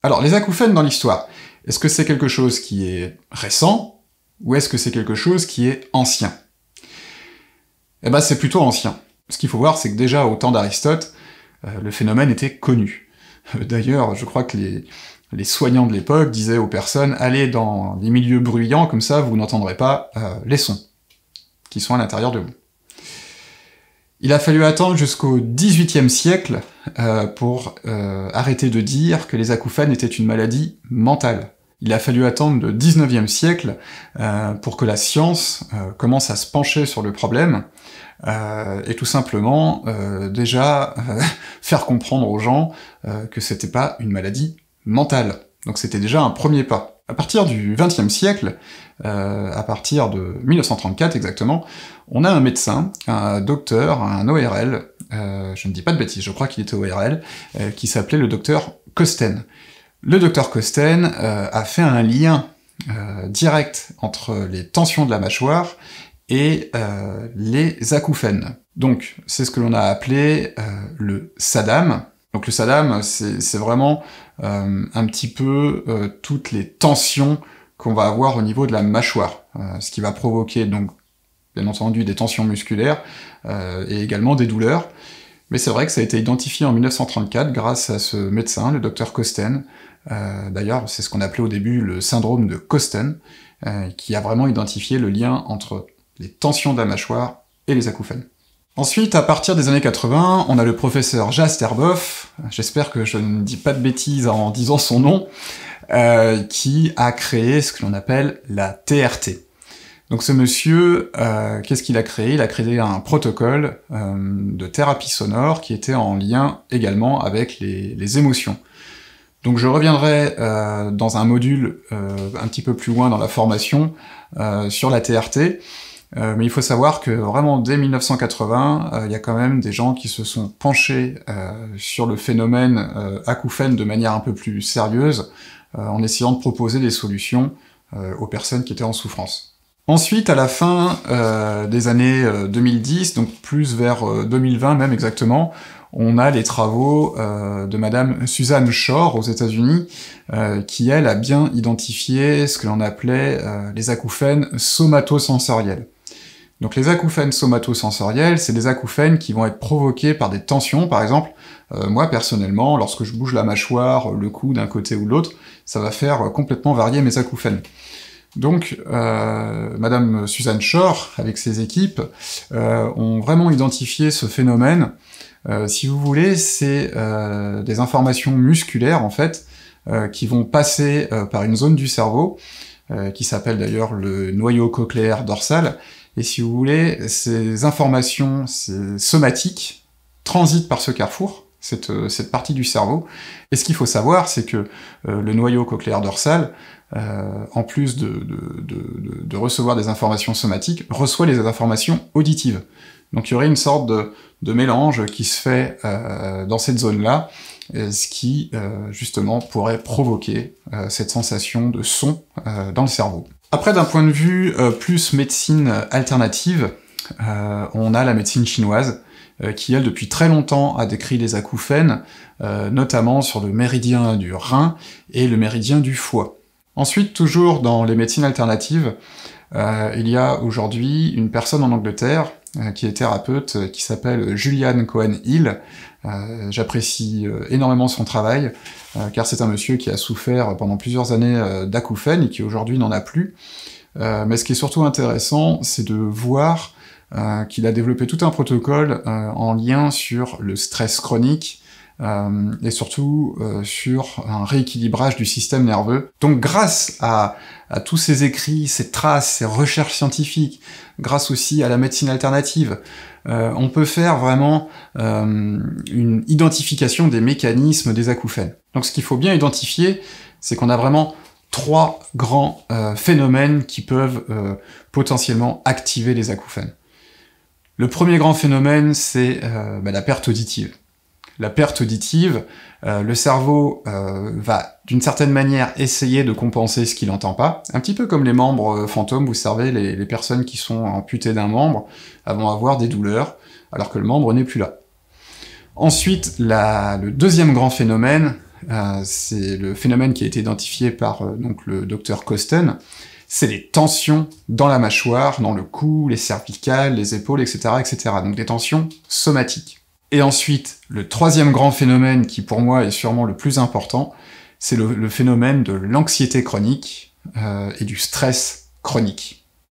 Alors, les acouphènes dans l'histoire, est-ce que c'est quelque chose qui est récent, ou est-ce que c'est quelque chose qui est ancien? Eh ben, c'est plutôt ancien. Ce qu'il faut voir, c'est que déjà, au temps d'Aristote, le phénomène était connu. D'ailleurs, je crois que les soignants de l'époque disaient aux personnes « Allez dans les milieux bruyants, comme ça vous n'entendrez pas les sons qui sont à l'intérieur de vous ». Il a fallu attendre jusqu'au XVIIIe siècle pour arrêter de dire que les acouphènes étaient une maladie mentale. Il a fallu attendre le XIXe siècle pour que la science commence à se pencher sur le problème et tout simplement déjà faire comprendre aux gens que c'était pas une maladie mentale. Donc c'était déjà un premier pas. À partir du XXe siècle, à partir de 1934 exactement, on a un médecin, un docteur, un ORL, je ne dis pas de bêtises, je crois qu'il était ORL, qui s'appelait le docteur Costen. Le docteur Costen a fait un lien direct entre les tensions de la mâchoire et les acouphènes. Donc, c'est ce que l'on a appelé le SADAM. Donc le SADAM, c'est vraiment un petit peu toutes les tensions qu'on va avoir au niveau de la mâchoire, ce qui va provoquer donc bien entendu des tensions musculaires et également des douleurs. Mais c'est vrai que ça a été identifié en 1934 grâce à ce médecin, le docteur Costen. D'ailleurs, c'est ce qu'on appelait au début le syndrome de Costen, qui a vraiment identifié le lien entre les tensions de la mâchoire et les acouphènes. Ensuite, à partir des années 80, on a le professeur Jas Terboff, j'espère que je ne dis pas de bêtises en disant son nom, qui a créé ce que l'on appelle la TRT. Donc ce monsieur, qu'est-ce qu'il a créé? Il a créé un protocole de thérapie sonore qui était en lien également avec les émotions. Donc je reviendrai dans un module un petit peu plus loin dans la formation sur la TRT, mais il faut savoir que vraiment dès 1980, il y a quand même des gens qui se sont penchés sur le phénomène acouphène de manière un peu plus sérieuse, en essayant de proposer des solutions aux personnes qui étaient en souffrance. Ensuite, à la fin des années 2010, donc plus vers 2020 même exactement, on a les travaux de madame Susan Shore aux États-Unis, qui elle a bien identifié ce que l'on appelait les acouphènes somatosensoriels. Donc les acouphènes somatosensoriels, c'est des acouphènes qui vont être provoqués par des tensions, par exemple, moi personnellement, lorsque je bouge la mâchoire, le cou d'un côté ou de l'autre, ça va faire complètement varier mes acouphènes. Donc, madame Susan Shore, avec ses équipes, ont vraiment identifié ce phénomène. Si vous voulez, c'est des informations musculaires, en fait, qui vont passer par une zone du cerveau, qui s'appelle d'ailleurs le noyau cochléaire dorsal, et si vous voulez, ces informations somatiques transitent par ce carrefour, cette partie du cerveau, et ce qu'il faut savoir, c'est que le noyau cochléaire dorsal, en plus de recevoir des informations somatiques, reçoit les informations auditives. Donc il y aurait une sorte de mélange qui se fait dans cette zone-là, ce qui, justement, pourrait provoquer cette sensation de son dans le cerveau. Après, d'un point de vue plus médecine alternative, on a la médecine chinoise, qui, elle, depuis très longtemps, a décrit les acouphènes, notamment sur le méridien du rein et le méridien du foie. Ensuite, toujours dans les médecines alternatives, il y a aujourd'hui une personne en Angleterre qui est thérapeute, qui s'appelle Julian Cohen-Hill. J'apprécie énormément son travail, car c'est un monsieur qui a souffert pendant plusieurs années d'acouphènes et qui aujourd'hui n'en a plus. Mais ce qui est surtout intéressant, c'est de voir qu'il a développé tout un protocole en lien sur le stress chronique, et surtout sur un rééquilibrage du système nerveux. Donc grâce à tous ces écrits, ces traces, ces recherches scientifiques, grâce aussi à la médecine alternative, on peut faire vraiment une identification des mécanismes des acouphènes. Donc ce qu'il faut bien identifier, c'est qu'on a vraiment trois grands phénomènes qui peuvent potentiellement activer les acouphènes. Le premier grand phénomène, c'est la perte auditive. La perte auditive, le cerveau va d'une certaine manière essayer de compenser ce qu'il n'entend pas, un petit peu comme les membres fantômes, vous savez, les personnes qui sont amputées d'un membre vont avoir des douleurs, alors que le membre n'est plus là. Ensuite, le deuxième grand phénomène, c'est le phénomène qui a été identifié par donc le docteur Kosten, c'est les tensions dans la mâchoire, dans le cou, les cervicales, les épaules, etc., etc. Donc des tensions somatiques. Et ensuite, le troisième grand phénomène qui pour moi est sûrement le plus important, c'est le phénomène de l'anxiété chronique et du stress chronique.